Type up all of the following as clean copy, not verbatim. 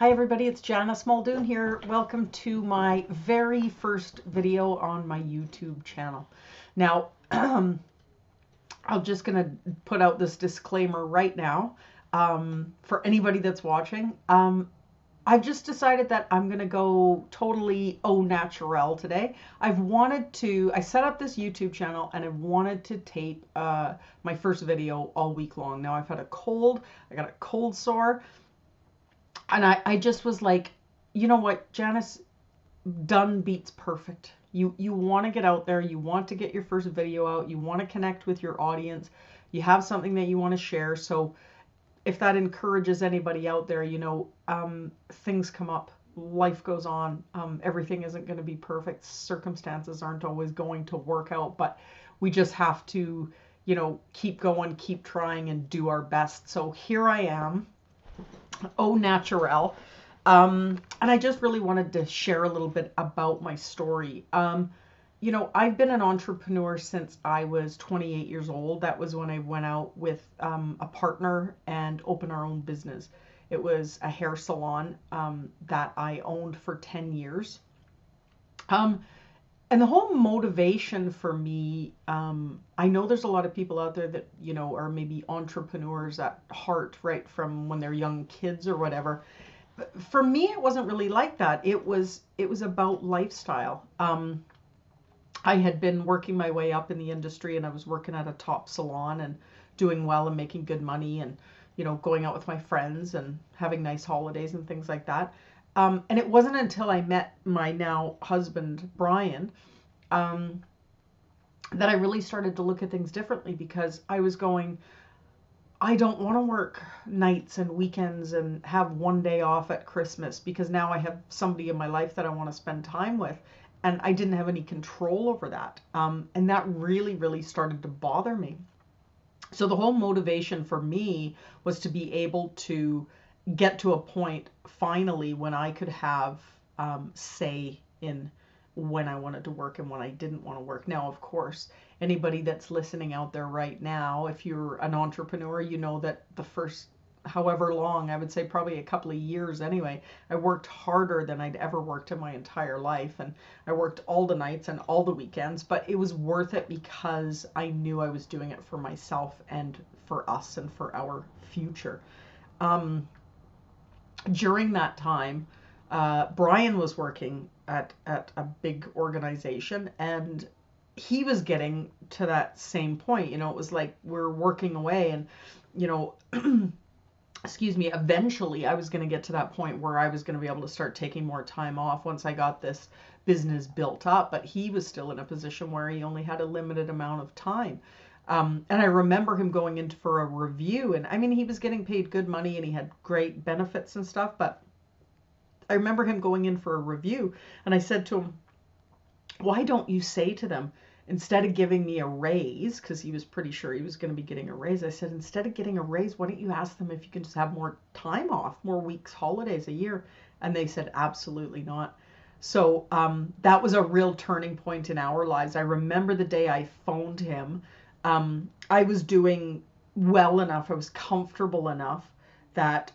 Hi everybody, it's Janice Muldoon here. Welcome to my very first video on my YouTube channel. Now, I'm just going to put out this disclaimer right now for anybody that's watching. I've just decided that I'm going to go totally au naturel today. I set up this YouTube channel and I've wanted to tape my first video all week long. Now I've had a cold, I got a cold sore. And I just was like, you know what, Janice, done beats perfect. You want to get out there. You want to get your first video out. You want to connect with your audience. You have something that you want to share. So if that encourages anybody out there, things come up. Life goes on. Everything isn't going to be perfect. Circumstances aren't always going to work out. But we just have to, keep going, keep trying, and do our best. So here I am. Au naturel. And I just really wanted to share a little bit about my story. I've been an entrepreneur since I was 28 years old. That was when I went out with a partner and opened our own business. It was a hair salon that I owned for 10 years. And the whole motivation for me, I know there's a lot of people out there that, are maybe entrepreneurs at heart, right, from when they're young kids or whatever. But for me, it wasn't really like that. It was about lifestyle. I had been working my way up in the industry and I was working at a top salon and doing well and making good money and, going out with my friends and having nice holidays and things like that. And it wasn't until I met my now husband, Brian, that I really started to look at things differently, because I was going, I don't want to work nights and weekends and have one day off at Christmas, because now I have somebody in my life that I want to spend time with. And I didn't have any control over that. And that really, really started to bother me. So the whole motivation for me was to be able to get to a point finally when I could have say in when I wanted to work and when I didn't want to work. Now, of course, anybody that's listening out there right now, if you're an entrepreneur, you know that the first however long, I would say probably a couple of years anyway, I worked harder than I'd ever worked in my entire life. And I worked all the nights and all the weekends, but it was worth it because I knew I was doing it for myself and for us and for our future. During that time, Brian was working at a big organization, and he was getting to that same point. It was like we're working away, and excuse me, eventually I was going to get to that point where I was going to be able to start taking more time off once I got this business built up. But he was still in a position where he only had a limited amount of time. And I remember him going in for a review, and I mean, he was getting paid good money and he had great benefits and stuff, but I remember him going in for a review, and I said to him, why don't you say to them, instead of giving me a raise, because he was pretty sure he was going to be getting a raise, I said, instead of getting a raise, why don't you ask them if you can just have more time off, more weeks, holidays a year? And they said, absolutely not. So that was a real turning point in our lives. I remember the day I phoned him. I was doing well enough, I was comfortable enough that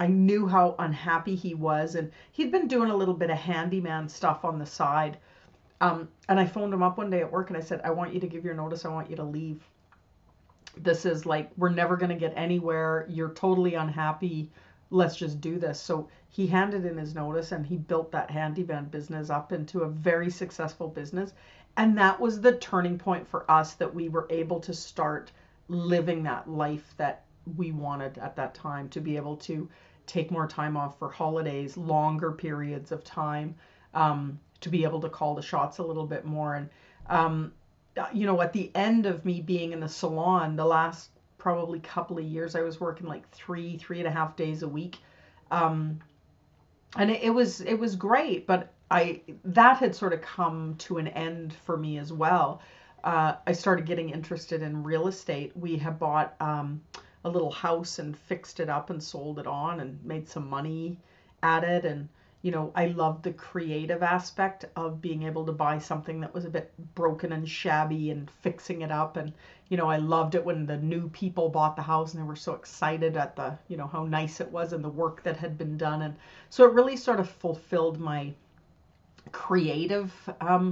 I knew how unhappy he was, and he'd been doing a little bit of handyman stuff on the side. And I phoned him up one day at work and I said, I want you to give your notice. I want you to leave. This is like, we're never going to get anywhere. You're totally unhappy. Let's just do this. So he handed in his notice and he built that handyman business up into a very successful business. And that was the turning point for us, that we were able to start living that life that we wanted at that time, to be able to take more time off for holidays, longer periods of time, to be able to call the shots a little bit more. And, at the end of me being in the salon, the last probably couple of years, I was working like 3.5 days a week. And it was great, but that had sort of come to an end for me as well. I started getting interested in real estate. We had bought a little house and fixed it up and sold it on and made some money at it. And I loved the creative aspect of being able to buy something that was a bit broken and shabby and fixing it up. And, I loved it when the new people bought the house and they were so excited at how nice it was and the work that had been done. And so it really sort of fulfilled my creative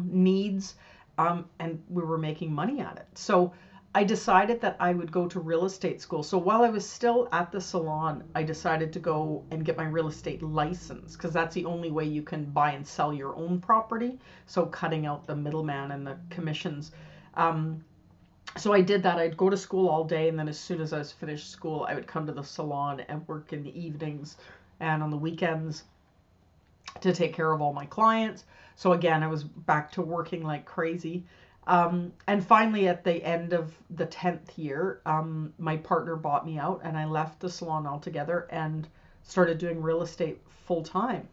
needs, and we were making money at it. So I decided that I would go to real estate school. So while I was still at the salon, I decided to go and get my real estate license, because that's the only way you can buy and sell your own property. So cutting out the middleman and the commissions. So I did that. I'd go to school all day, and then as soon as I was finished school, I would come to the salon and work in the evenings and on the weekends to take care of all my clients. So again, I was back to working like crazy. And finally, at the end of the 10th year, my partner bought me out, and I left the salon altogether and started doing real estate full time.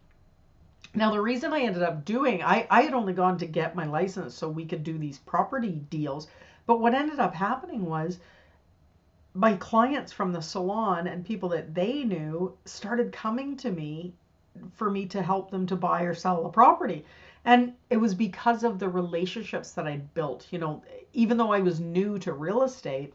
Now, the reason I ended up I had only gone to get my license so we could do these property deals. But what ended up happening was my clients from the salon and people that they knew started coming to me for me to help them to buy or sell a property. And it was because of the relationships that I'd built. Even though I was new to real estate,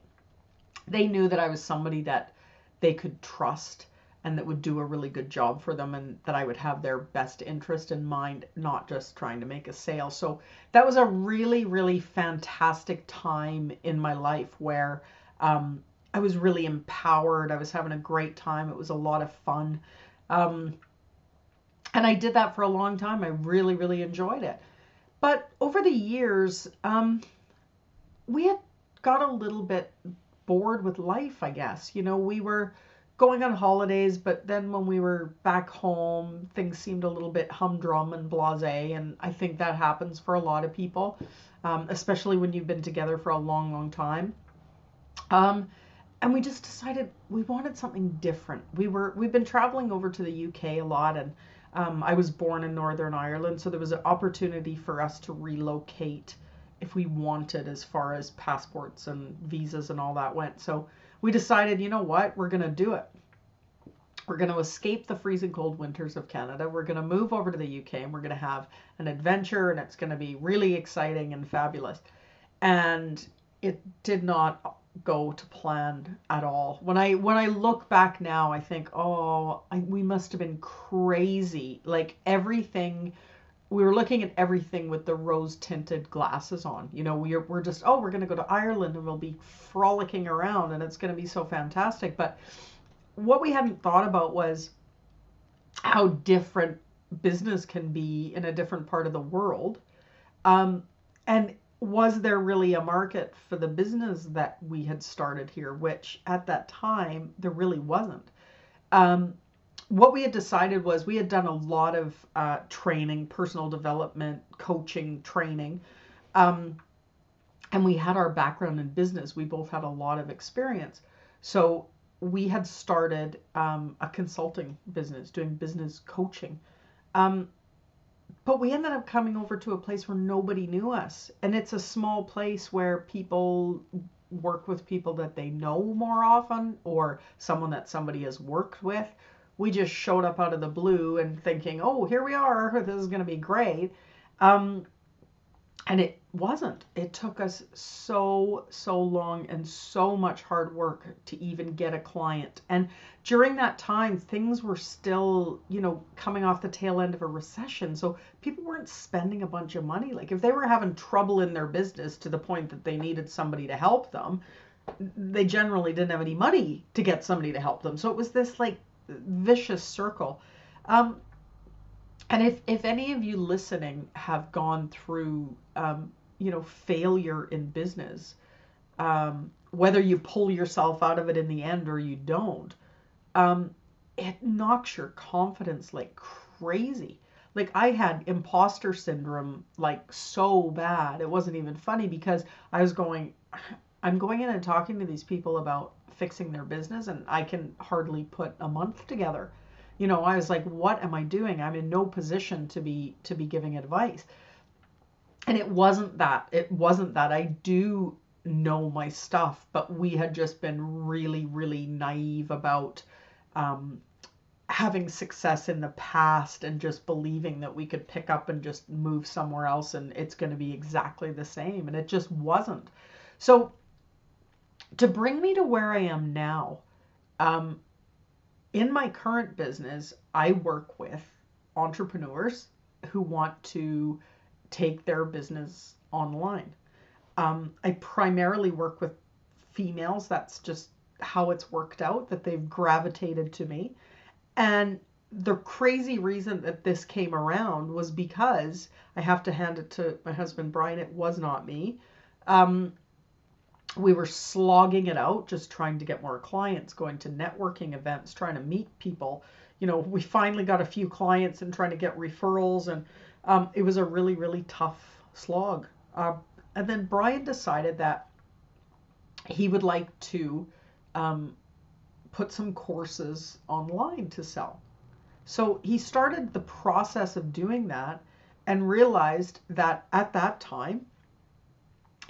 they knew that I was somebody that they could trust and that would do a really good job for them, and that I would have their best interest in mind, not just trying to make a sale. So that was a really, really fantastic time in my life where I was really empowered. I was having a great time. It was a lot of fun. And I did that for a long time. I really, really enjoyed it. But over the years, we had got a little bit bored with life, I guess. We were going on holidays, but then when we were back home, things seemed a little bit humdrum and blasé. And I think that happens for a lot of people, especially when you've been together for a long, long time. And we just decided we wanted something different. We've been traveling over to the UK a lot, and I was born in Northern Ireland, so there was an opportunity for us to relocate if we wanted, as far as passports and visas and all that went. So we decided, you know what, we're going to do it. We're going to escape the freezing cold winters of Canada. We're going to move over to the UK, and we're going to have an adventure, and it's going to be really exciting and fabulous. And it did not go to plan at all. When I look back now, I think, we must have been crazy. Like everything, we were looking at everything with the rose tinted glasses on. We're just, we're going to go to Ireland and we'll be frolicking around and it's going to be so fantastic. But what we hadn't thought about was how different business can be in a different part of the world. And was there really a market for the business that we had started here, which at that time there really wasn't. What we had decided was we had done a lot of training, personal development, coaching, training, and we had our background in business. We both had a lot of experience. So we had started a consulting business, doing business coaching. But we ended up coming over to a place where nobody knew us. And it's a small place where people work with people that they know more often, or someone that somebody has worked with. We just showed up out of the blue and thinking, here we are, this is going to be great. And it wasn't. It took us so long and so much hard work to even get a client. And during that time, things were still, coming off the tail end of a recession. So people weren't spending a bunch of money. Like if they were having trouble in their business to the point that they needed somebody to help them, they generally didn't have any money to get somebody to help them. So it was this like vicious circle. And if any of you listening have gone through, failure in business, whether you pull yourself out of it in the end or you don't, it knocks your confidence like crazy. Like I had imposter syndrome like so bad. It wasn't even funny because I'm going in and talking to these people about fixing their business, and I can hardly put a month together. I was like, what am I doing? I'm in no position to be giving advice. And it wasn't that. I do know my stuff, but we had just been really, really naive about having success in the past and just believing that we could pick up and just move somewhere else and it's going to be exactly the same. And it just wasn't. So to bring me to where I am now, in my current business, I work with entrepreneurs who want to take their business online. I primarily work with females. That's just how it's worked out, that they've gravitated to me. And the crazy reason that this came around was because I have to hand it to my husband, Brian. It was not me. We were slogging it out, just trying to get more clients, going to networking events, trying to meet people. We finally got a few clients and trying to get referrals. And it was a really, really tough slog. And then Brian decided that he would like to put some courses online to sell. So he started the process of doing that and realized that at that time,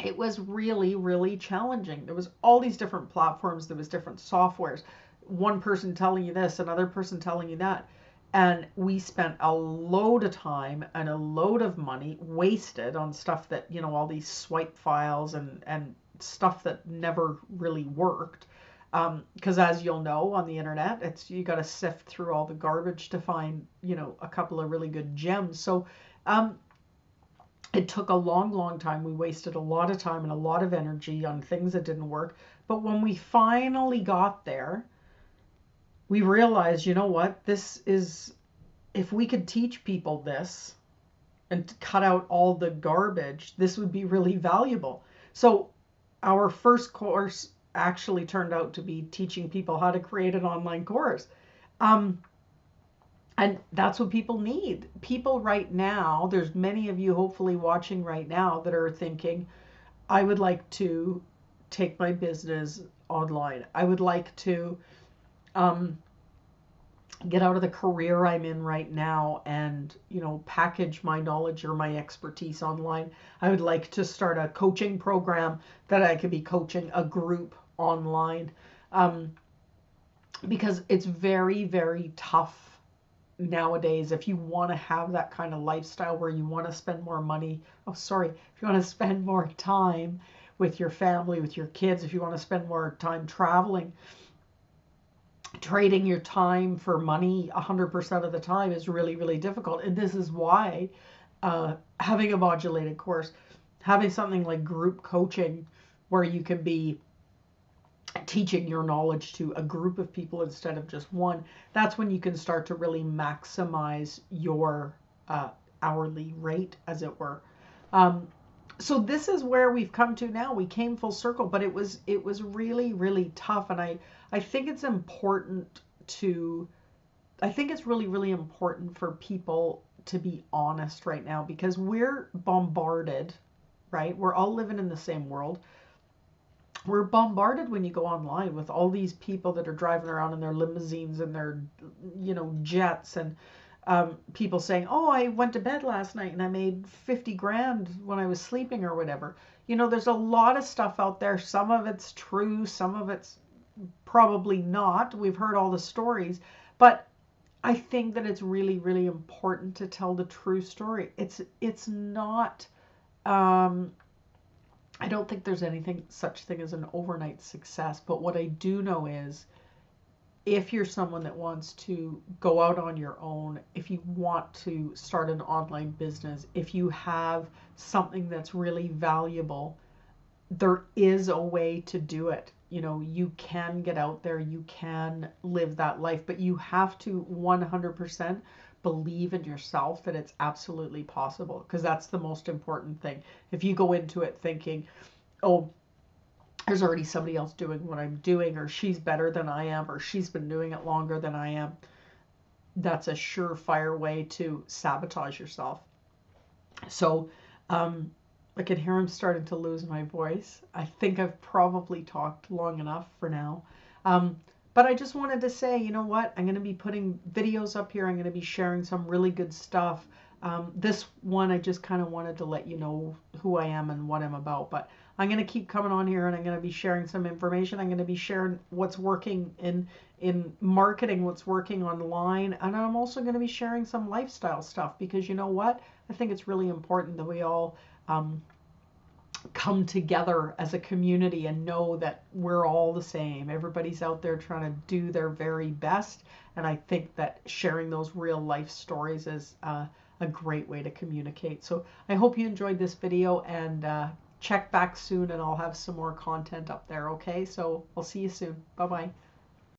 it was really, really challenging. There was all these different platforms. There was different softwares. One person telling you this, another person telling you that. And we spent a load of time and a load of money wasted on stuff that, all these swipe files and stuff that never really worked. Because as you'll know on the internet, you got to sift through all the garbage to find, a couple of really good gems. So it took a long, long time. We wasted a lot of time and a lot of energy on things that didn't work. But when we finally got there, we realized, what, if we could teach people this and cut out all the garbage, this would be really valuable. So our first course actually turned out to be teaching people how to create an online course. And that's what people need. People right now, there's many of you hopefully watching right now that are thinking, I would like to take my business online. I would like to get out of the career I'm in right now and, package my knowledge or my expertise online. I would like to start a coaching program that I could be coaching a group online, because it's very, very tough nowadays if you want to have that kind of lifestyle where you want to spend more money. If you want to spend more time with your family, with your kids, if you want to spend more time traveling, trading your time for money 100% of the time is really, really difficult. And this is why having a modulated course, having something like group coaching where you can be teaching your knowledge to a group of people instead of just one, that's when you can start to really maximize your hourly rate, as it were. So this is where we've come to now. We came full circle, but it was really, really tough. And I think it's important I think it's really, really important for people to be honest right now, because we're bombarded, right? We're all living in the same world. We're bombarded when you go online with all these people that are driving around in their limousines and their, jets, and people saying, oh, I went to bed last night and I made 50 grand when I was sleeping or whatever. There's a lot of stuff out there. Some of it's true. Some of it's probably not. We've heard all the stories, but I think that it's really, really important to tell the true story. It's not, I don't think there's such thing as an overnight success, but what I do know is if you're someone that wants to go out on your own, if you want to start an online business, if you have something that's really valuable, there is a way to do it. You can get out there, you can live that life, but you have to 100% believe in yourself that it's absolutely possible, because that's the most important thing. If you go into it thinking, oh, there's already somebody else doing what I'm doing, or she's better than I am, or she's been doing it longer than I am, that's a surefire way to sabotage yourself. So I can hear I'm starting to lose my voice. I think I've probably talked long enough for now. But I just wanted to say, you know what? I'm going to be putting videos up here. I'm going to be sharing some really good stuff. This one, I just kind of wanted to let you know who I am and what I'm about. But I'm going to keep coming on here and I'm going to be sharing some information. I'm going to be sharing what's working in marketing, what's working online, and I'm also going to be sharing some lifestyle stuff, because you know what? I think it's really important that we all come together as a community and know that we're all the same. Everybody's out there trying to do their very best, and I think that sharing those real life stories is a great way to communicate. So I hope you enjoyed this video, and check back soon and I'll have some more content up there. Okay, so I'll see you soon. Bye bye.